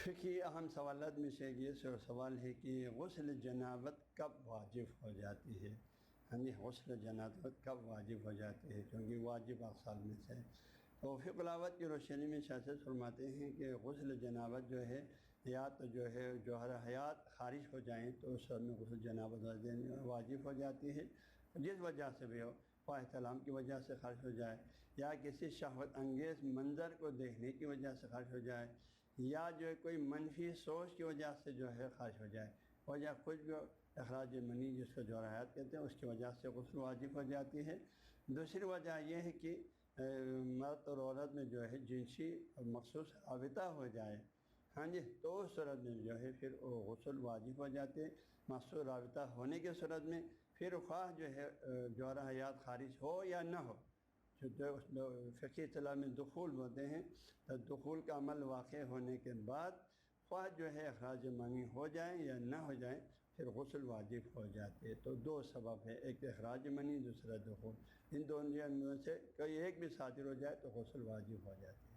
فقہی اہم سوالات میں سے یہ سوال ہے کہ غسل جنابت کب واجب ہو جاتی ہے؟ ہاں جی، غسل جنابت کب واجب ہو جاتی ہے، کیونکہ واجب اقسال میں سے ہے۔ تو فقہ الاوت کی روشنی میں شاست فرماتے ہیں کہ غسل جنابت جو ہے یا تو جو ہے جوہر حیات خارج ہو جائیں تو اس میں غسل جنابت واجب ہو جاتی ہے، جس وجہ سے بھی ہو، خواہ احتلام کی وجہ سے خارج ہو جائے، یا کسی شہوت انگیز منظر کو دیکھنے کی وجہ سے خارج ہو جائے، یا جو ہے کوئی منفی سوچ کی وجہ سے جو ہے خارج ہو جائے، وجہ کچھ بھی اخراج منی جس کو جوہر حیات کہتے ہیں اس کی وجہ سے غسل واجب ہو جاتی ہے۔ دوسری وجہ یہ ہے کہ مرد اور عورت میں جو ہے جنسی اور مخصوص رابطہ ہو جائے، ہاں جی، تو اس صورت میں جو ہے پھر وہ غسل واجب ہو جاتے ہیں۔ مخصوص رابطہ ہونے کی صورت میں پھر خواہ جو ہے جوہر حیات خارج ہو یا نہ ہو، جو فقہی اصطلاح میں دخول بولتے ہیں، تو دخول کا عمل واقع ہونے کے بعد خواہ جو ہے اخراج منی ہو جائیں یا نہ ہو جائیں پھر غسل واجب ہو جاتے ہیں۔ تو دو سبب ہے، ایک اخراج منی، دوسرا دخول، ان دونوں میں سے کوئی ایک بھی صادر ہو جائے تو غسل واجب ہو جاتی ہے۔